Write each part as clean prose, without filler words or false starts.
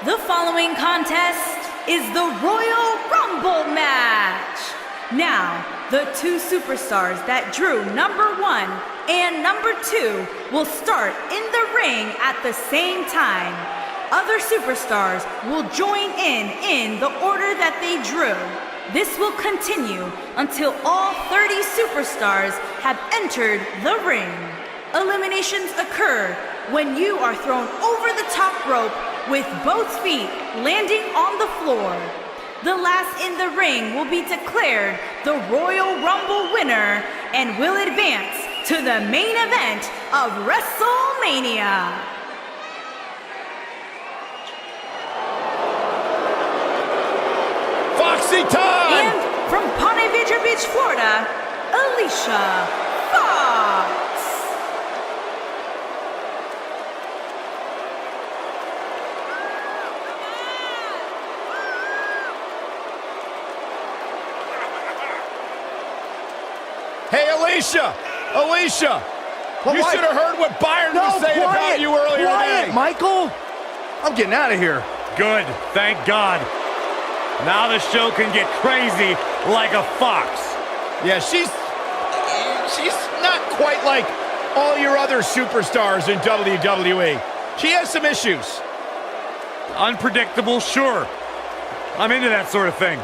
The following contest is the Royal Rumble match. Now, the two superstars that drew number 1 and number 2 will start in the ring at the same time. Other superstars will join in the order that they drew. This will continue until all 30 superstars have entered the ring. Eliminations occur when you are thrown over the top rope with both feet landing on the floor. The last in the ring will be declared the Royal Rumble winner and will advance to the main event of WrestleMania. Foxy time! And from Ponte Vedra Beach, Florida, Alicia Fox. Hey, Alicia! Alicia! Well, you should have heard what Byron was saying about you earlier today. Michael! I'm getting out of here. Good, thank God. Now the show can get crazy like a fox. Yeah, she's not quite like all your other superstars in WWE. She has some issues. Unpredictable, sure. I'm into that sort of thing.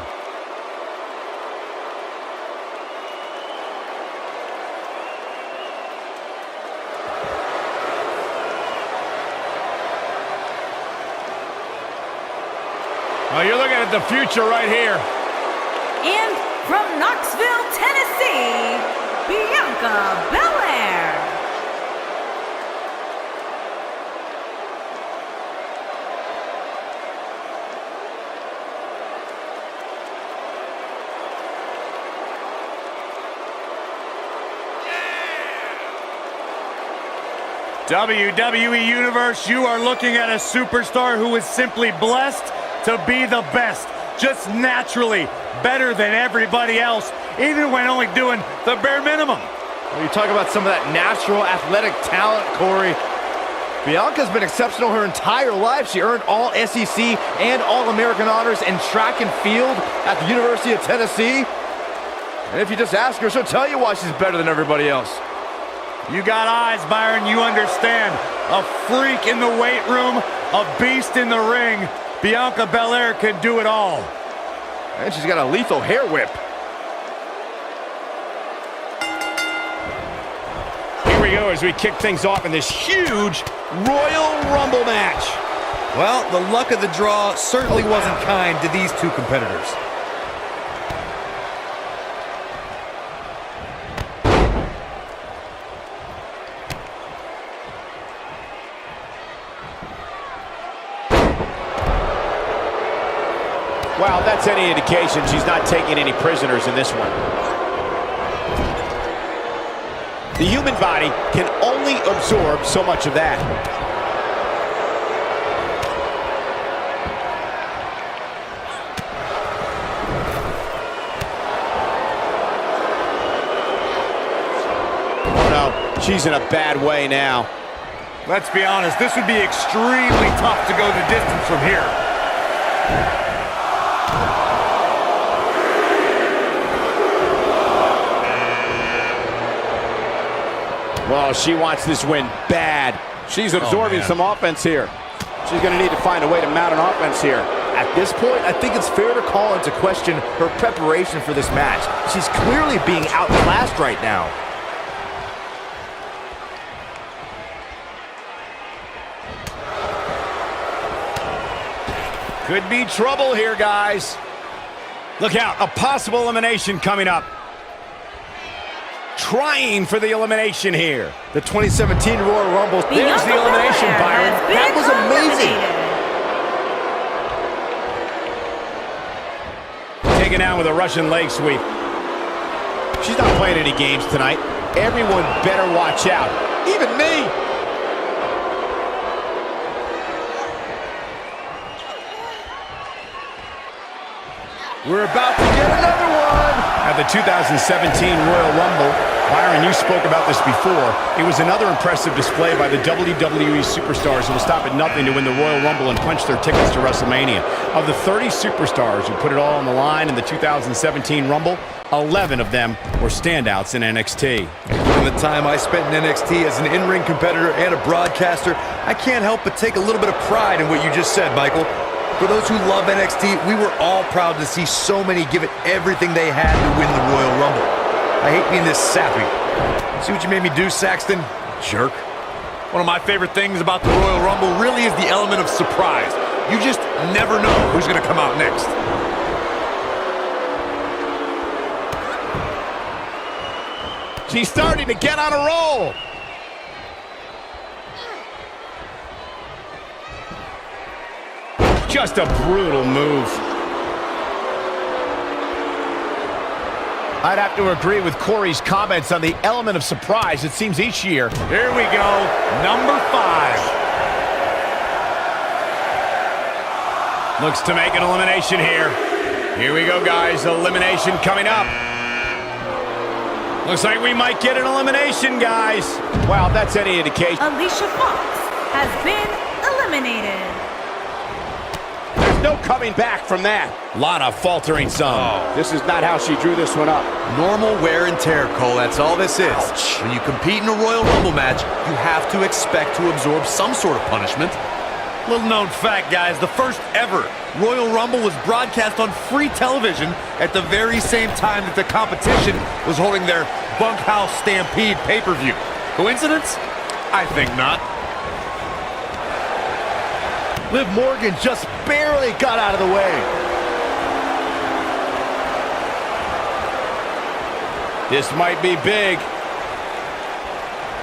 Oh, you're looking at the future right here. And from Knoxville, Tennessee, Bianca Belair. WWE Universe, you are looking at a superstar who is simply blessed to be the best, just naturally better than everybody else, even when only doing the bare minimum. Well, you talk about some of that natural athletic talent, Corey. Bianca's been exceptional her entire life. She earned all SEC and All-American honors in track and field at the University of Tennessee. And if you just ask her, she'll tell you why she's better than everybody else. You got eyes, Byron, you understand. A freak in the weight room, a beast in the ring. Bianca Belair can do it all. And she's got a lethal hair whip. Here we go as we kick things off in this huge Royal Rumble match. Well, the luck of the draw certainly wasn't kind to these two competitors. Wow, that's any indication she's not taking any prisoners in this one. The human body can only absorb so much of that. Oh no, she's in a bad way now. Let's be honest, this would be extremely tough to go the distance from here. Well, she wants this win bad. She's absorbing some offense here. She's going to need to find a way to mount an offense here. At this point, I think it's fair to call into question her preparation for this match. She's clearly being outclassed right now. Could be trouble here, guys. Look out, a possible elimination coming up. Trying for the elimination here. The 2017 Royal Rumble. There's the elimination, Byron. That was amazing. Taken down with a Russian leg sweep. She's not playing any games tonight. Everyone better watch out. Even me. We're about to get another one. At the 2017 Royal Rumble, Byron, you spoke about this before. It was another impressive display by the WWE superstars who will stop at nothing to win the Royal Rumble and punch their tickets to WrestleMania. Of the 30 superstars who put it all on the line in the 2017 Rumble, 11 of them were standouts in NXT. Given the time I spent in NXT as an in-ring competitor and a broadcaster, I can't help but take a little bit of pride in what you just said, Michael. For those who love NXT, we were all proud to see so many give it everything they had to win the Royal Rumble. I hate being this sappy. See what you made me do, Saxton? Jerk. One of my favorite things about the Royal Rumble really is the element of surprise. You just never know who's going to come out next. She's starting to get on a roll. Just a brutal move. I'd have to agree with Corey's comments on the element of surprise it seems each year. Here we go, number 5. Looks to make an elimination here. Here we go, guys. Elimination coming up. Looks like we might get an elimination, guys. Wow, if that's any indication. Alicia Fox has been eliminated. There's no coming back from that. Lot of faltering some. This is not how she drew this one up. Normal wear and tear, Cole. That's all this is. When you compete in a Royal Rumble match, you have to expect to absorb some sort of punishment. Little known fact, guys, the first ever Royal Rumble was broadcast on free television at the very same time that the competition was holding their Bunkhouse Stampede pay-per-view. Coincidence? I think not. Liv Morgan just barely got out of the way. This might be big.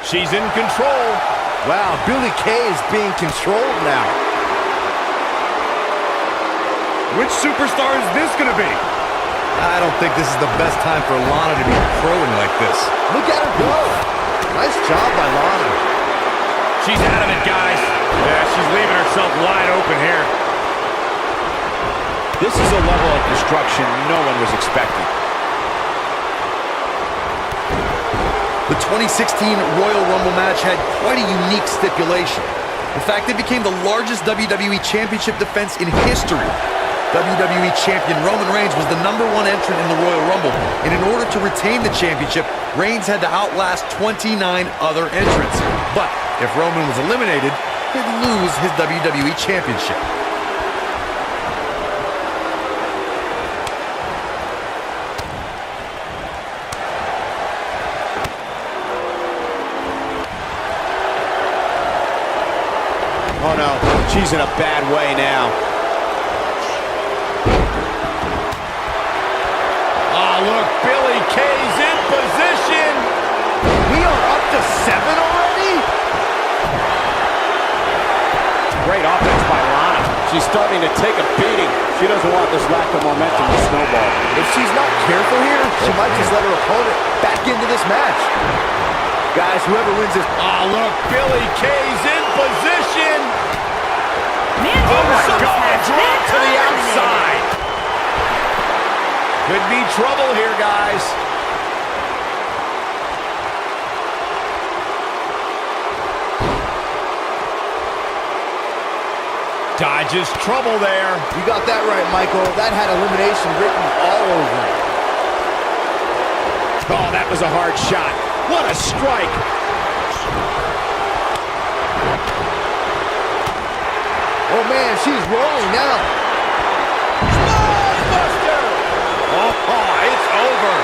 She's in control. Wow, Billie Kay is being controlled now. Which superstar is this going to be? I don't think this is the best time for Lana to be crowing like this. Look at her go. Nice job by Lana. She's out of it, guys. Yeah, she's leaving herself wide open here. This is a level of destruction no one was expecting. The 2016 Royal Rumble match had quite a unique stipulation. In fact, it became the largest WWE Championship defense in history. WWE Champion Roman Reigns was the #1 entrant in the Royal Rumble, and in order to retain the championship, Reigns had to outlast 29 other entrants. But if Roman was eliminated, he'd lose his WWE Championship. Oh no, she's in a bad way now. Oh look, Billie Kay's in position. We are up to 7 already? Great offense by Lana. She's starting to take a beating. She doesn't want this lack of momentum to snowball. If she's not careful here, she might just let her opponent back into this match. Guys, whoever wins this... Oh look, Billie Kay's in position. Mandy Rose has Drop been to the eliminated. outside. Could be trouble here, guys. Dodges trouble there. You got that right, Michael. That had elimination written all over it. Oh, that was a hard shot. What a strike. Oh, man, she's rolling now. Buster. Oh, it's over.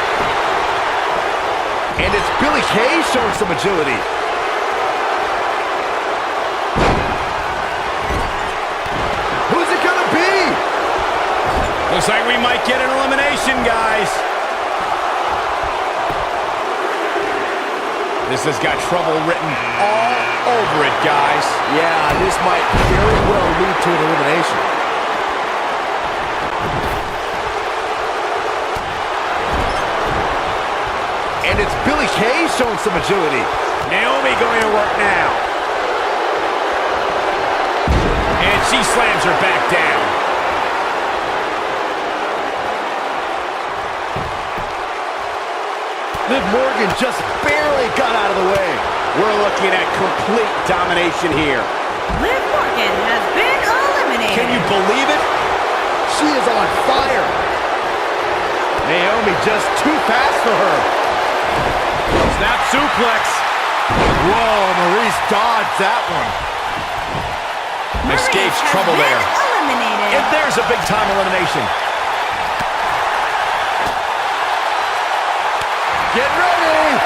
And it's Billie Kay showing some agility. Who's it gonna be? Looks like we might get an elimination, guys. This has got trouble written all over it, guys. Yeah, this might very well lead to an elimination. And it's Billie Kay showing some agility. Naomi going to work now. And she slams her back down. Liv Morgan just barely got out of the way. We're looking at complete domination here. Liv Morgan has been eliminated. Can you believe it? She is on fire. Naomi just too fast for her. Snap suplex. Whoa, Maurice dodged that one. Escapes Maurice has trouble been there. eliminated. And there's a big-time elimination. Get ready!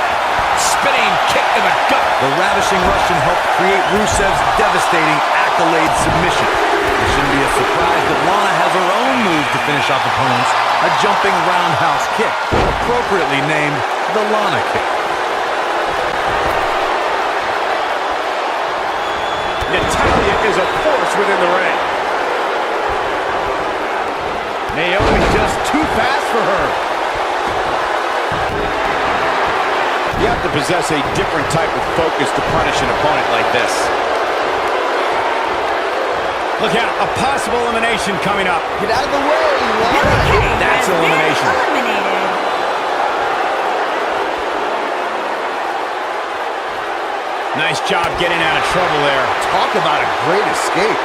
Spinning kick to the gut. The ravishing Russian helped create Rusev's devastating accolade submission. It shouldn't be a surprise that Lana has her own move to finish off opponents, a jumping roundhouse kick, appropriately named the Lana kick. Natalya is a force within the ring. Naomi just too fast for her. You have to possess a different type of focus to punish an opponent like this. Look out, a possible elimination coming up. Get out of the way, Billie Lana. Kay That's has elimination. been eliminated. Nice job getting out of trouble there. Talk about a great escape.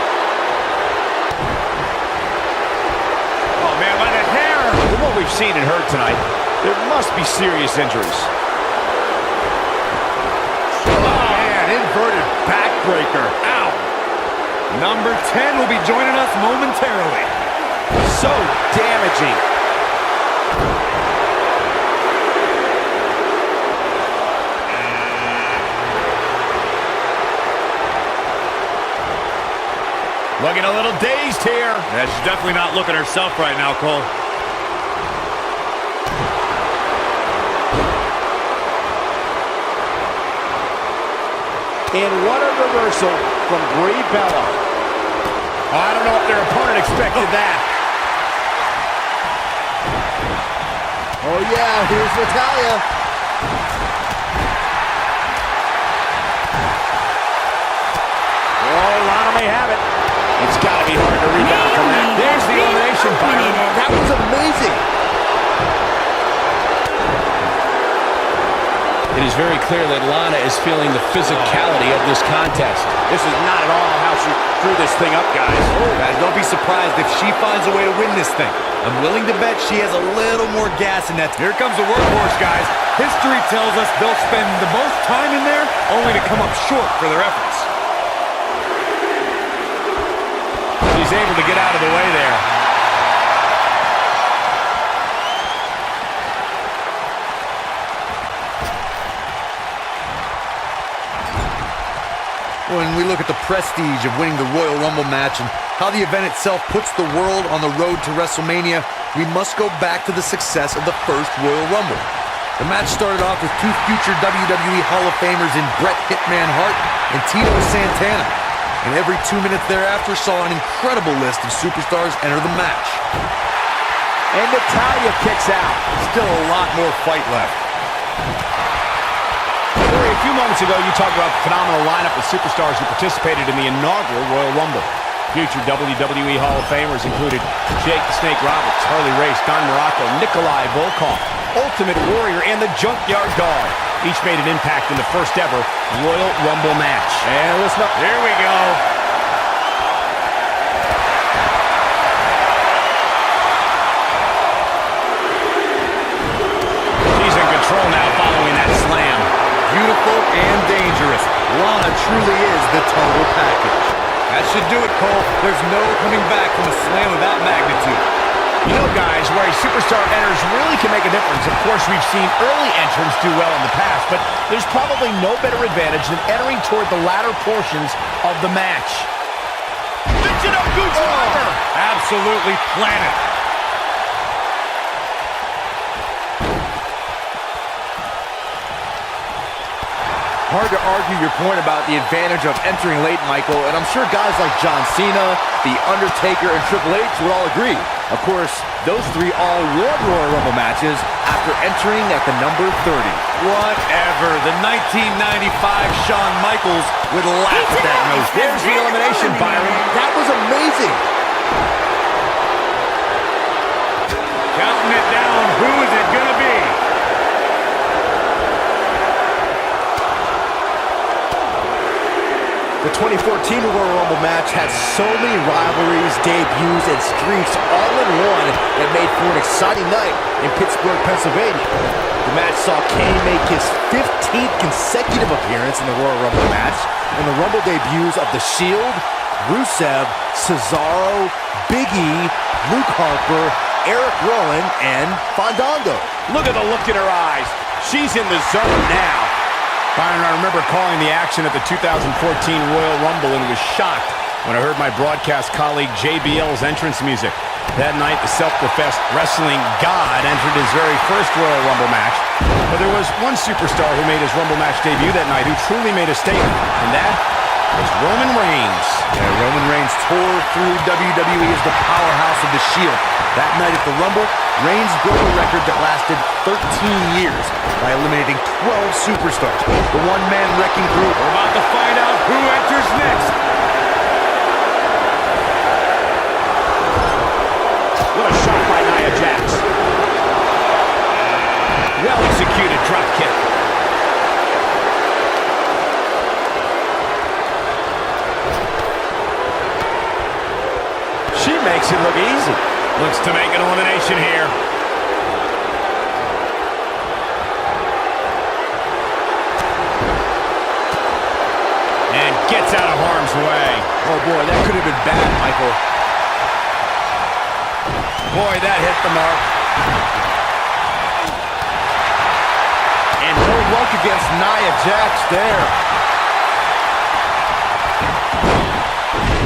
Oh, man, by the hair. From what we've seen and heard tonight, there must be serious injuries. Oh, man, inverted backbreaker. Ow. Number 10 will be joining us momentarily. So damaging. Looking a little dazed here. Yeah, she's definitely not looking herself right now, Cole. And what a reversal from Brie Bella. I don't know if their opponent expected that. Oh, yeah, here's Natalya. Oh, Lana may have it. It's got to be hard to rebound from that. Naomi There's has the been elimination, Byron. eliminated. That was amazing. It is very clear that Lana is feeling the physicality of this contest. This is not at all how she threw this thing up, guys. Guys, don't be surprised if she finds a way to win this thing. I'm willing to bet she has a little more gas in that. Here comes the workhorse, guys. History tells us they'll spend the most time in there only to come up short for their efforts. She's able to get out of the way there. When we look at the prestige of winning the Royal Rumble match and how the event itself puts the world on the road to WrestleMania, we must go back to the success of the first Royal Rumble. The match started off with two future WWE Hall of Famers in Bret Hitman Hart and Tito Santana. And every 2 minutes thereafter saw an incredible list of superstars enter the match. And Natalya kicks out. Still a lot more fight left. Corey, a few moments ago, you talked about the phenomenal lineup of superstars who participated in the inaugural Royal Rumble. Future WWE Hall of Famers included Jake the Snake Roberts, Harley Race, Don Morocco, Nikolai Volkov, Ultimate Warrior, and the Junkyard Dog. Each made an impact in the first ever Royal Rumble match. And listen up. Here we go. She's in control now following that slam. Beautiful and dangerous. Lana truly is the total package. That should do it, Cole. There's no coming back from a slam of that magnitude. You know, guys, where a superstar enters really can make a difference. Of course, we've seen early entrants do well in the past, but there's probably no better advantage than entering toward the latter portions of the match. Michinoku driver! Absolutely planet. Hard to argue your point about the advantage of entering late, Michael, and I'm sure guys like John Cena, The Undertaker, and Triple H would all agree. Of course, those three all won Royal Rumble matches after entering at the number 30. Whatever. The 1995 Shawn Michaels would laugh at that notion. There's the elimination, Byron. That was amazing. Counting it down. Who is it going to be? The 2014 Royal Rumble match had so many rivalries, debuts, and streaks all in one that made for an exciting night in Pittsburgh, Pennsylvania. The match saw Kane make his 15th consecutive appearance in the Royal Rumble match, and the Rumble debuts of The Shield, Rusev, Cesaro, Big E, Luke Harper, Eric Rowan, and Fandango. Look at the look in her eyes. She's in the zone now. Byron, I remember calling the action at the 2014 Royal Rumble and was shocked when I heard my broadcast colleague JBL's entrance music. That night, the self-professed wrestling god entered his very first Royal Rumble match. But there was one superstar who made his Rumble match debut that night who truly made a statement, and that was Roman Reigns. Yeah, Roman Reigns tore through WWE as the powerhouse of the Shield. That night at the Rumble, Reigns broke a record that lasted 13 years by eliminating 12 superstars. The one-man wrecking crew. We're about to find out who enters next. What a shot by Nia Jax. Well-executed drop kick. She makes it look easy. Looks to make an elimination here. And gets out of harm's way. Oh boy, that could have been bad, Michael. Boy, that hit the mark. And no luck against Nia Jax there.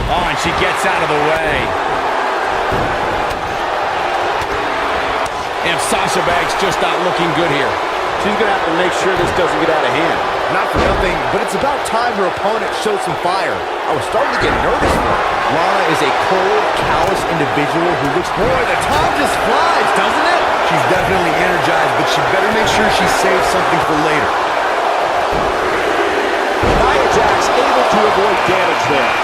Oh, and she gets out of the way. And Sasha Banks just not looking good here. She's going to have to make sure this doesn't get out of hand. Not for nothing, but it's about time her opponent showed some fire. I was starting to get nervous for her. Lana is a cold, callous individual who looks... Boy, the time just flies, doesn't it? She's definitely energized, but she better make sure she saves something for later. Nia Jax able to avoid damage there.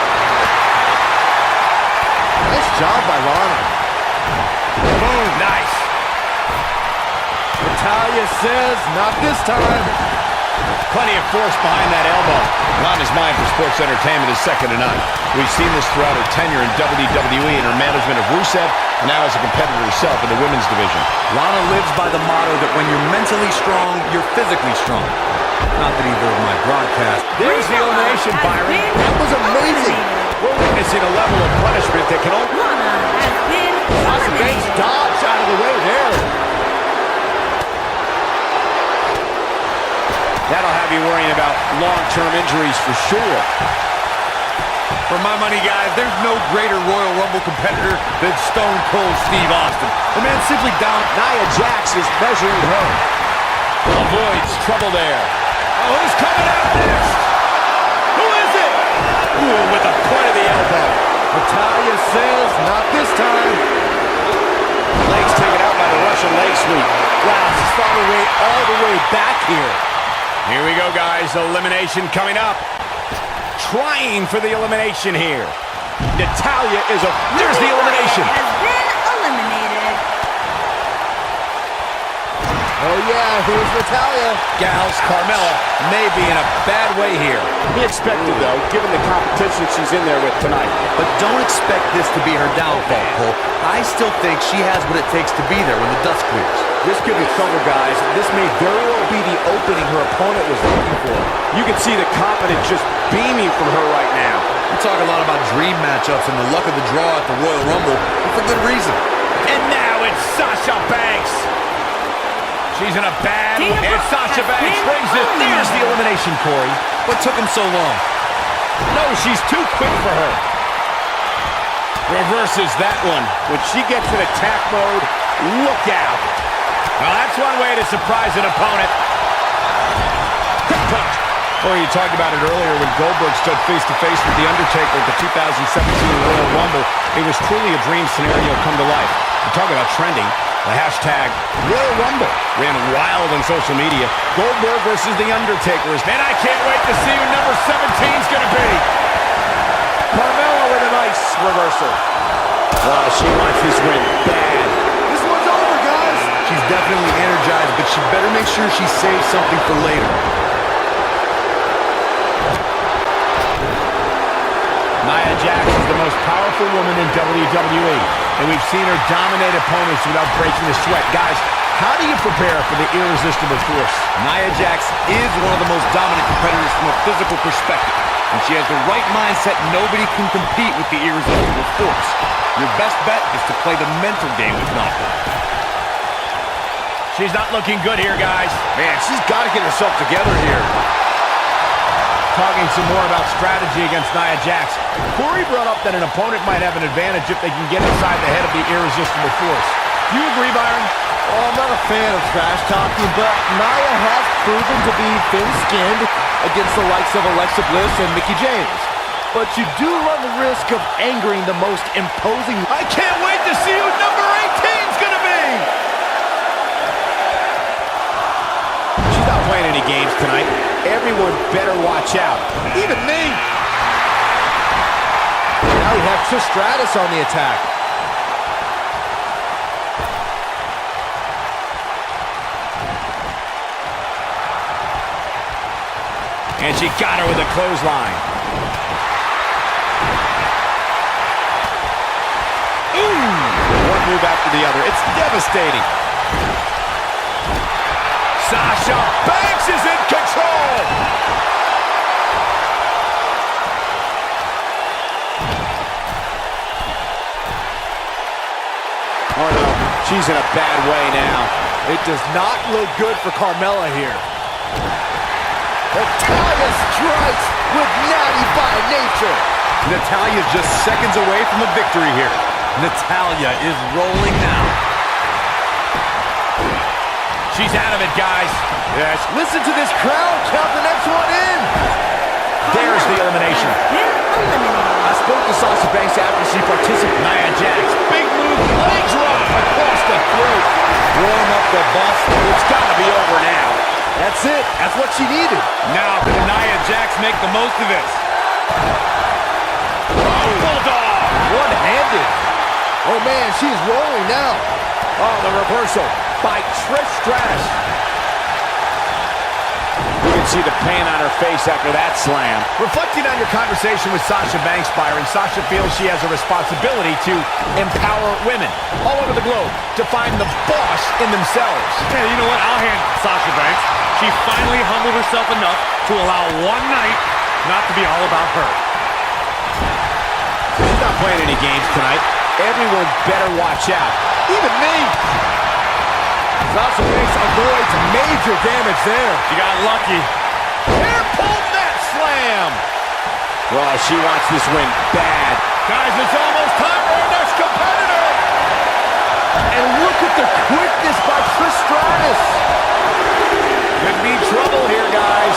Nice job by Lana. Boom, nice. Natalya says, not this time. Plenty of force behind that elbow. Lana's mind for sports entertainment is second to none. We've seen this throughout her tenure in WWE and her management of Rusev, and now as a competitor herself in the women's division. Lana lives by the motto that when you're mentally strong, you're physically strong. Not that either of my broadcasts. There's the elimination, Byron. That was amazing. We're witnessing a level of punishment that can only... Lana has been Sasha Banks eliminated. dodged out of the way there. That'll have you worrying about long-term injuries for sure. For my money, guys, there's no greater Royal Rumble competitor than Stone Cold Steve Austin. The man simply down. Nia Jax is measuring her. Avoids trouble there. Oh, who's coming out next? Who is it? Ooh, with the point of the elbow. Natalya says, not this time. Legs taken out by the Russian leg sweep. Wow, she's found her way all the way back here. Here we go, guys. Elimination coming up. Trying for the elimination here. Natalya is a... There's the elimination. Has been eliminated. Oh yeah, here's Natalya. Gals, Carmella may be in a bad way here. Be expected, though, given the competition she's in there with tonight. But don't expect this to be her downfall, Cole. I still think she has what it takes to be there when the dust clears. This could be trouble, guys. This may very well be the opening her opponent was looking for. You can see the confidence just beaming from her right now. We talk a lot about dream matchups and the luck of the draw at the Royal Rumble, and for good reason. And now it's Sasha Banks. She's in a bad... And Sasha Banks brings it. There's the elimination, Corey. What took him so long? No, she's too quick for her. Reverses that one. When she gets in attack mode, look out. Well, that's one way to surprise an opponent. Quick punch. Corey, you talked about it earlier when Goldberg stood face-to-face with The Undertaker at the 2017 Royal Rumble. It was truly a dream scenario come to life. And talk about trending. The hashtag Royal Rumble ran wild on social media. Goldberg versus The Undertaker. Man, I can't wait to see who number 17 is going to be. Carmella with a nice reversal. She wants this win bad. This one's over, guys. She's definitely energized, but she better make sure she saves something for later. most powerful woman in WWE, and we've seen her dominate opponents without breaking a sweat. Guys, how do you prepare for the irresistible force? Nia Jax is one of the most dominant competitors from a physical perspective. When she has the right mindset, nobody can compete with the irresistible force. Your best bet is to play the mental game with Nia. She's not looking good here, guys. Man, she's got to get herself together here. Talking some more about strategy against Nia Jax. Corey brought up that an opponent might have an advantage if they can get inside the head of the irresistible force. Do you agree, Byron? Well, I'm not a fan of trash talking, but Nia has proven to be thin-skinned against the likes of Alexa Bliss and Mickie James. But you do run the risk of angering the most imposing... I can't wait to see who number 18's gonna be! She's not playing any games tonight. Everyone better watch out. Even me! Now we have Trish Stratus on the attack. And she got her with a clothesline. Ooh! One move after the other. It's devastating. Sasha Banks is in control! Oh no, she's in a bad way now. It does not look good for Carmella here. Natalya strikes with natty by nature. Natalya just seconds away from a victory here. Natalya is rolling now. She's out of it, guys. Yes, listen to this crowd count the next one in. There's the elimination. I spoke to Sasha Banks after she participated. Nia Jax, big move, leg drop across the throat. Warm up the bus. It's got to be over now. That's it. That's what she needed. Now, can Nia Jax make the most of this? Oh, bulldog. One-handed. Oh, man, she's rolling now. Oh, the reversal by Trish Stratus. You can see the pain on her face after that slam. Reflecting on your conversation with Sasha Banks, Byron, Sasha feels she has a responsibility to empower women all over the globe to find the boss in themselves. Yeah, you know what? I'll hand Sasha Banks. She finally humbled herself enough to allow one night not to be all about her. She's not playing any games tonight. Everyone better watch out. Even me. Sasha Banks avoids major damage there. She got lucky. Hair pulled that slam. Well, she wants this win bad. Guys, it's almost time for our next competitor. And look at the quickness by Trish Stratus. Could be trouble here, guys.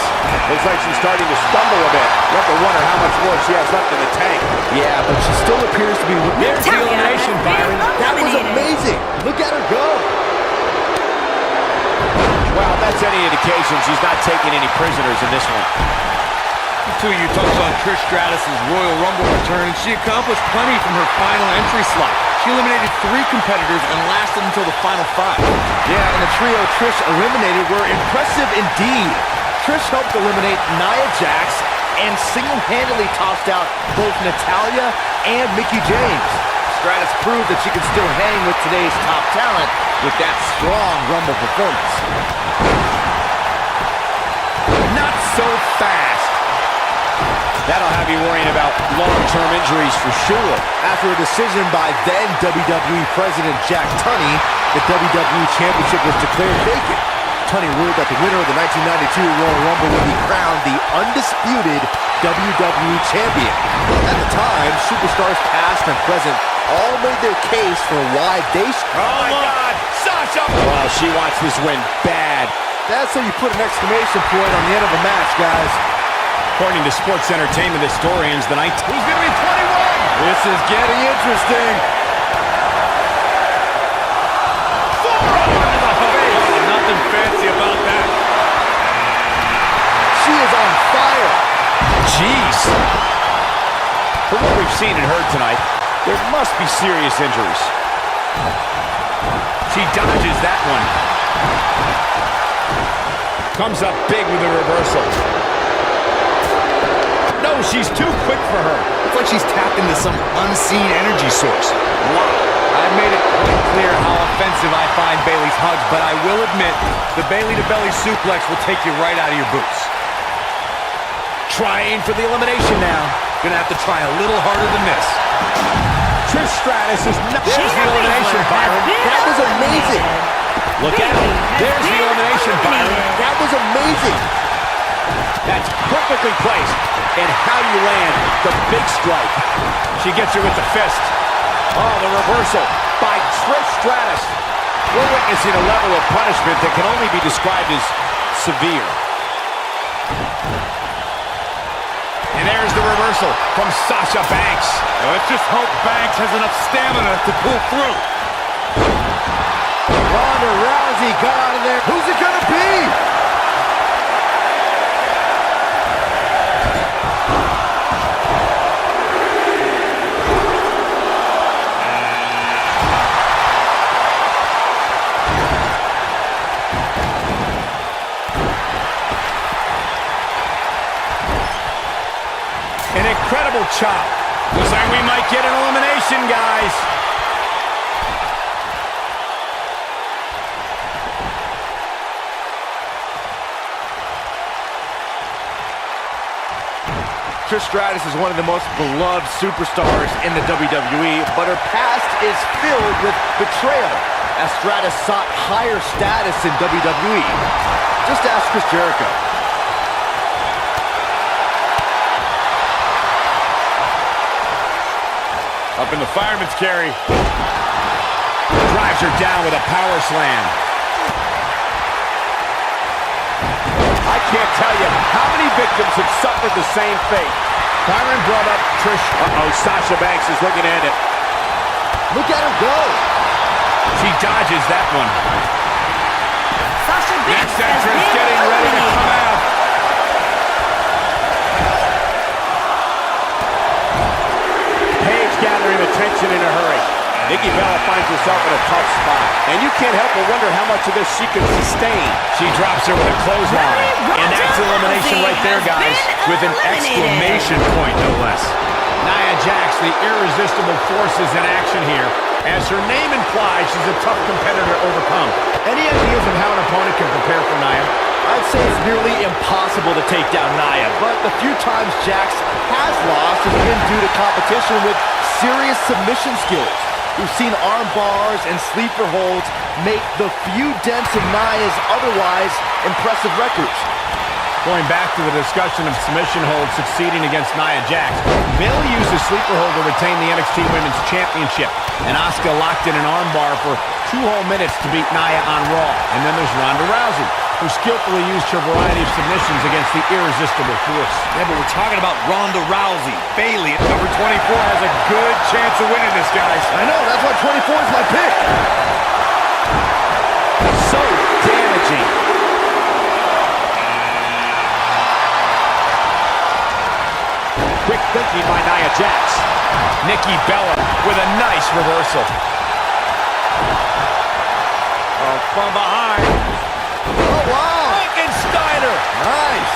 Looks like she's starting to stumble a bit. You have to wonder how much more she has left in the tank. Yeah, but she still appears to be... There's the elimination, Byron. That was amazing. Look at her go. Well, that's any indication she's not taking any prisoners in this one. Until you touched on Trish Stratus' Royal Rumble return, and she accomplished plenty from her final entry slot. She eliminated 3 competitors and lasted until the final 5. Yeah, and the trio Trish eliminated were impressive indeed. Trish helped eliminate Nia Jax and single-handedly tossed out both Natalya and Mickie James. Stratus proved that she can still hang with today's top talent with that strong Rumble performance. Not so fast. That'll have you worrying about long-term injuries for sure. After a decision by then WWE President Jack Tunney, the WWE Championship was declared vacant. Tunney ruled that the winner of the 1992 Royal Rumble would be crowned the undisputed WWE Champion. At the time, superstars past and present all made their case for why they should... Oh my God! Sasha! Well, she wants this win bad. That's how you put an exclamation point on the end of a match, guys. According to sports entertainment historians, the 19th... Who's going to be 21? This is getting interesting. Forearm to the face. Nothing fancy about that. She is on fire. Jeez. From what we've seen and heard tonight, there must be serious injuries. She dodges that one. Comes up big with a reversal. No, she's too quick for her. It's like she's tapped into some unseen energy source. Wow. I've made it quite clear how offensive I find Bayley's hugs, but I will admit the Bayley-to-belly suplex will take you right out of your boots. Trying for the elimination now. Gonna have to try a little harder than this. Trish Stratus is not. There's Shayna the elimination, Baszler has Byron. been That was amazing. eliminated. Look at it. Bayley has There's the been elimination, Byron. eliminated. That was amazing. That's perfectly placed. And how you land the big strike. She gets her with the fist. Oh, the reversal by Trish Stratus. We're witnessing a level of punishment that can only be described as severe. And there's the reversal from Sasha Banks. Now let's just hope Banks has enough stamina to pull through. Ronda Rousey got out of there. Who's it gonna be? An incredible chop. Looks like we might get an elimination, guys. Trish Stratus is one of the most beloved superstars in the WWE, but her past is filled with betrayal as Stratus sought higher status in WWE. Just ask Chris Jericho. Up in the fireman's carry. Drives her down with a power slam. I can't tell you how many victims have suffered the same fate. Byron brought up Trish. Uh-oh, Sasha Banks is looking at it. Look at her go. She dodges that one. Sasha Banks Next has entrance been getting ready to come eliminated. out. Paige gathering attention in a hurry. Nikki Bella finds herself in a tough spot. And you can't help but wonder how much of this she can sustain. She drops her with a clothesline. Ronda And that's elimination Rousey right there, has guys. been With an eliminated. exclamation point, no less. Nia Jax, the irresistible force, is in action here. As her name implies, she's a tough competitor to overcome. Any ideas of how an opponent can prepare for Nia? I'd say it's nearly impossible to take down Nia, but the few times Jax has lost has been due to competition with serious submission skills. We've seen arm bars and sleeper holds make the few dents in Nia's otherwise impressive records. Going back to the discussion of submission holds succeeding against Nia Jax, Bayley used a sleeper hold to retain the NXT Women's Championship, and Asuka locked in an armbar for 2 whole minutes to beat Nia on Raw. And then there's Ronda Rousey, who skillfully used her variety of submissions against the irresistible force. Yeah, but we're talking about Ronda Rousey. Bayley at number 24 has a good chance of winning this, guys. I know, that's why 24 is my pick. So damaging. Quick thinking by Nia Jax. Nikki Bella with a nice reversal. Oh, from behind. Oh, wow! Frankensteiner. Nice!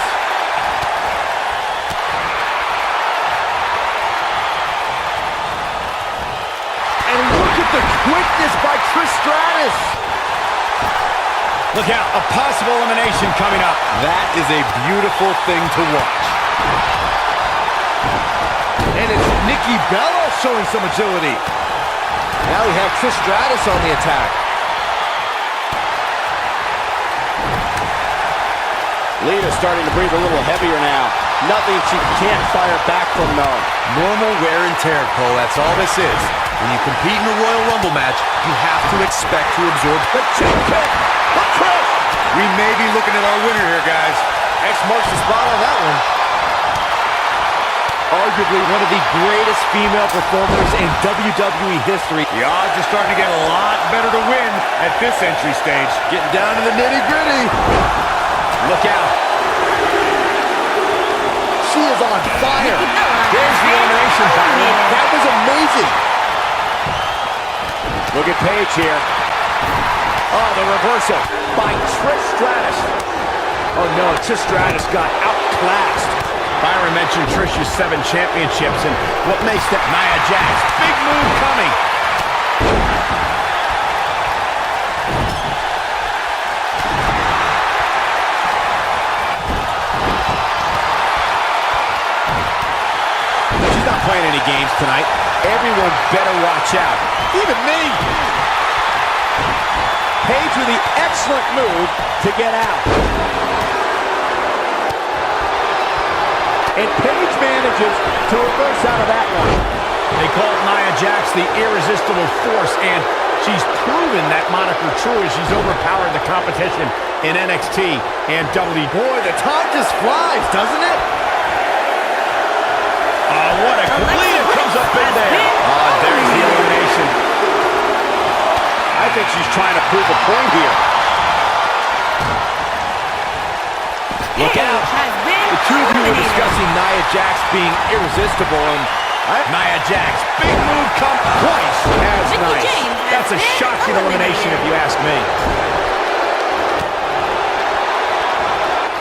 And look at the quickness by Trish Stratus! Look out, a possible elimination coming up. That is a beautiful thing to watch. And it's Nikki Bella showing some agility. Now we have Trish Stratus on the attack. Lita's starting to breathe a little heavier now. Nothing she can't fire back from, though. Normal wear and tear, Cole. That's all this is. When you compete in a Royal Rumble match, you have to expect to absorb the chip kick. But Trish! We may be looking at our winner here, guys. X marks the spot on that one. Arguably one of the greatest female performers in WWE history. The odds are starting to get a lot better to win at this entry stage. Getting down to the nitty-gritty. Look out. She is on fire. There's the elimination, Byron. That was amazing. Look at Paige here. Oh, the reversal by Trish Stratus. Oh, no, Trish Stratus got outclassed. Byron mentioned Trish's 7 championships, and what makes that Nia Jax? Big move coming. She's not playing any games tonight. Everyone better watch out. Even me. Paige with the excellent move to get out. And Paige manages to reverse out of that one. They call Nia Jax the irresistible force, and she's proven that moniker true as she's overpowered the competition in NXT and WWE. Boy, the time just flies, doesn't it? What a complete comes up big there. There's the elimination. I think she's trying to prove a point here. Look out. The two of you were discussing Nia Jax being irresistible, and Nia Jax, big move come twice. That's Mickie nice. James has That's a been shocking elimination if you ask me.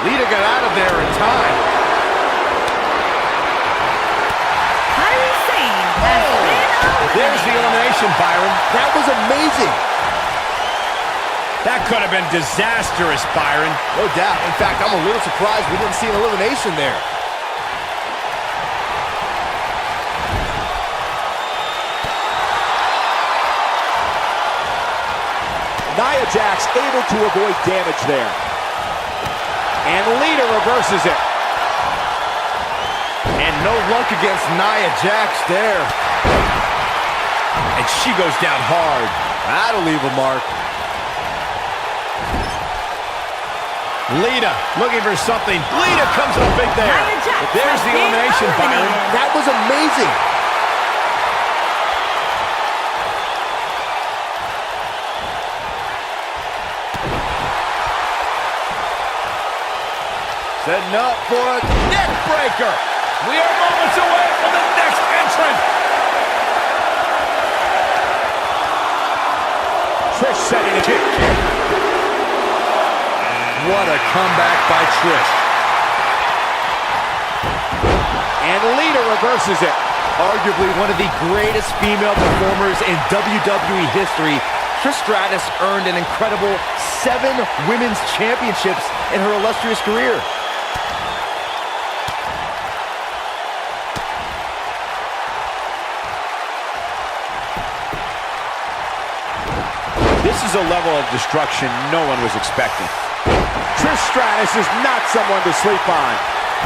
Lita got out of there in time. There's the elimination, Byron. That was amazing. That could have been disastrous, Byron. No doubt. In fact, I'm a little surprised we didn't see an elimination there. Nia Jax able to avoid damage there. And Lita reverses it. And no luck against Nia Jax there. And she goes down hard. That'll leave a mark. Lita looking for something. Lita comes up big there. There's the elimination, Byron. That was amazing. Setting up for a neck breaker. We are moments away from the next entrant. Trish setting a kick. What a comeback by Trish. And Lita reverses it. Arguably one of the greatest female performers in WWE history, Trish Stratus earned an incredible 7 women's championships in her illustrious career. This is a level of destruction no one was expecting. Trish Stratus is not someone to sleep on.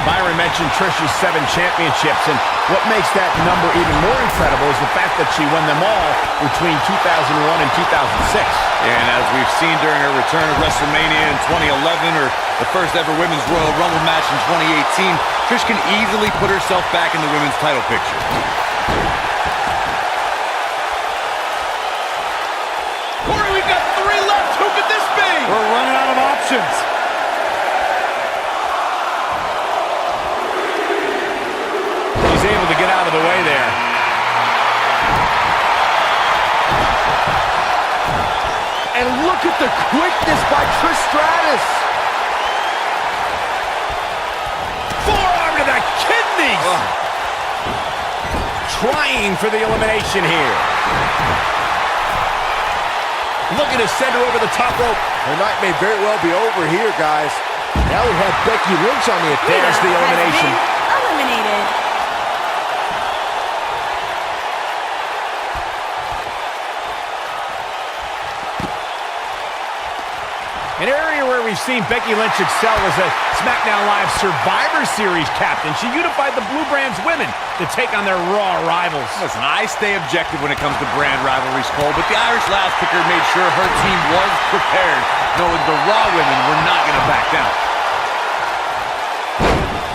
Byron mentioned Trish's 7 championships, and what makes that number even more incredible is the fact that she won them all between 2001 and 2006. And as we've seen during her return to WrestleMania in 2011, or the first ever Women's Royal Rumble match in 2018, Trish can easily put herself back in the women's title picture. Corey, we've got 3 left. Who could this be? We're running out of options. He's able to get out of the way there. And look at the quickness by Trish Stratus. Forearm to the kidneys. Trying for the elimination here. Looking to send her over the top rope. Her night may very well be over here, guys. Now we have Becky Lynch on the attack. There's the elimination. Eliminated. An area where we've seen Becky Lynch excel as a SmackDown Live Survivor Series captain. She unified the Blue Brand's women to take on their Raw rivals. Listen, I stay objective when it comes to brand rivalries, Cole, but the Irish Last Kicker made sure her team was prepared, knowing the Raw women were not going to back down.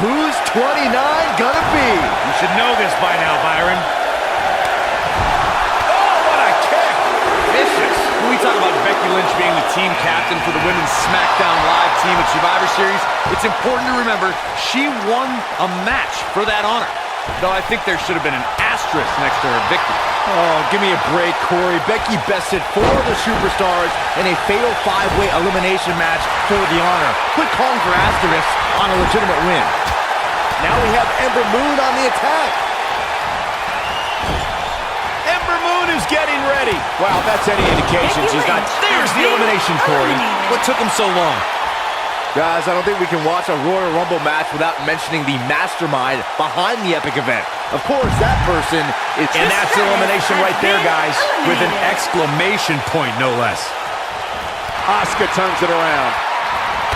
Who's 29 gonna be? You should know this by now, Byron. Oh, what a kick! Vicious. When we talk about Becky Lynch being the team captain for the Women's SmackDown Live team at Survivor Series, it's important to remember she won a match for that honor. Though I think there should have been an asterisk next to her victory. Oh, give me a break, Corey. Becky bested 4 of the superstars in a fatal 5-way elimination match for the honor. Quit calling for asterisks on a legitimate win. Now we have Ember Moon on the attack. Ember Moon is getting ready. Wow, if that's any indication, she's not. There's the elimination, Corey. What took him so long? Guys, I don't think we can watch a Royal Rumble match without mentioning the mastermind behind the epic event. Of course, that person is... And that's elimination right there, guys. With an exclamation point, no less. Asuka turns it around.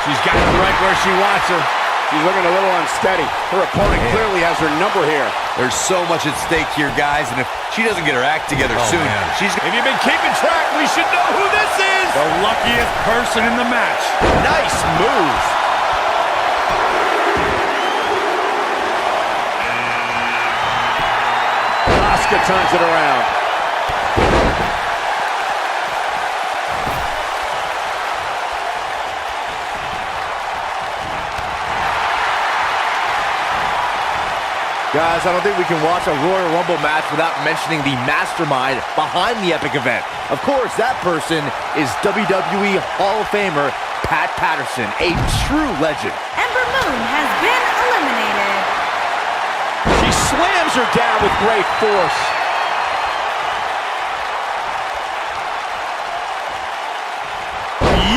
She's got it right where she wants her. She's looking a little unsteady. Her opponent clearly has her number here. There's so much at stake here, guys, and if she doesn't get her act together soon, she's... If you've been keeping track, we should know who this is. The luckiest person in the match. Nice move. Asuka turns it around. Guys, I don't think we can watch a Royal Rumble match without mentioning the mastermind behind the epic event. Of course, that person is WWE Hall of Famer Pat Patterson, a true legend. Ember Moon has been eliminated. She slams her down with great force.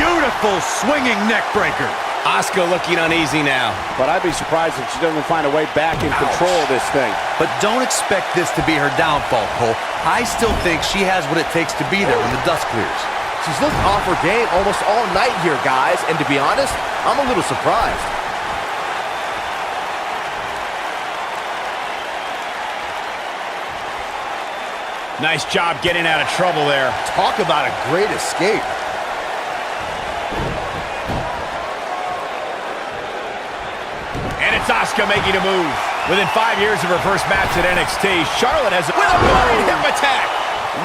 Beautiful swinging neck breaker. Asuka looking uneasy now. But I'd be surprised if she doesn't find a way back in control of this thing. But don't expect this to be her downfall, Cole. I still think she has what it takes to be there when the dust clears. She's looked off her game almost all night here, guys, and to be honest, I'm a little surprised. Nice job getting out of trouble there. Talk about a great escape. And it's Asuka making a move. Within 5 years of her first match at NXT, Charlotte has a hip attack.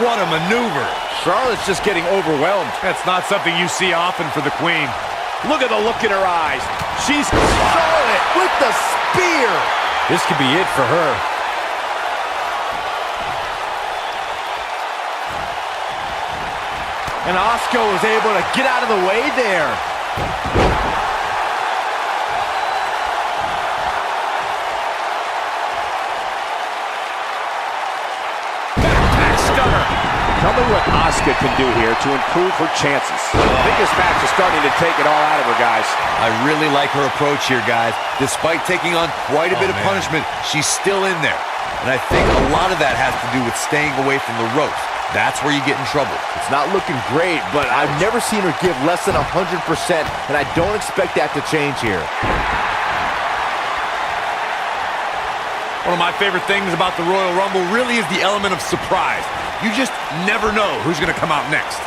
What a maneuver. Charlotte's just getting overwhelmed. That's not something you see often for the Queen. Look at the look in her eyes. She's Charlotte with the spear. This could be it for her. And Asuka was able to get out of the way there. Tell me what Asuka can do here to improve her chances. I think this match is starting to take it all out of her, guys. I really like her approach here, guys. Despite taking on quite a bit of punishment, she's still in there. And I think a lot of that has to do with staying away from the ropes. That's where you get in trouble. It's not looking great, but I've never seen her give less than 100%, and I don't expect that to change here. One of my favorite things about the Royal Rumble really is the element of surprise. You just never know who's going to come out next.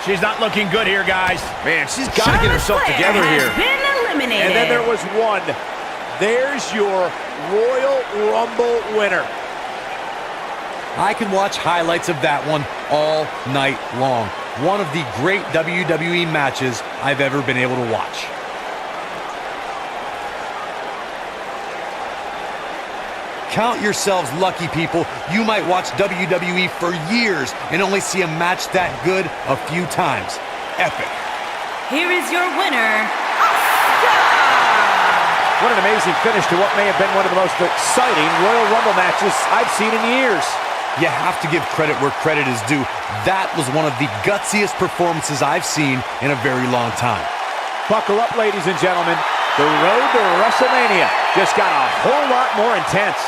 She's not looking good here, guys. Man, she's got to get herself together here. Been eliminated. And then there was one. There's your Royal Rumble winner. I can watch highlights of that one all night long. One of the great WWE matches I've ever been able to watch. Count yourselves lucky, people. You might watch WWE for years and only see a match that good a few times. Epic. Here is your winner, Asuka! What an amazing finish to what may have been one of the most exciting Royal Rumble matches I've seen in years. You have to give credit where credit is due. That was one of the gutsiest performances I've seen in a very long time. Buckle up, ladies and gentlemen. The road to WrestleMania just got a whole lot more intense.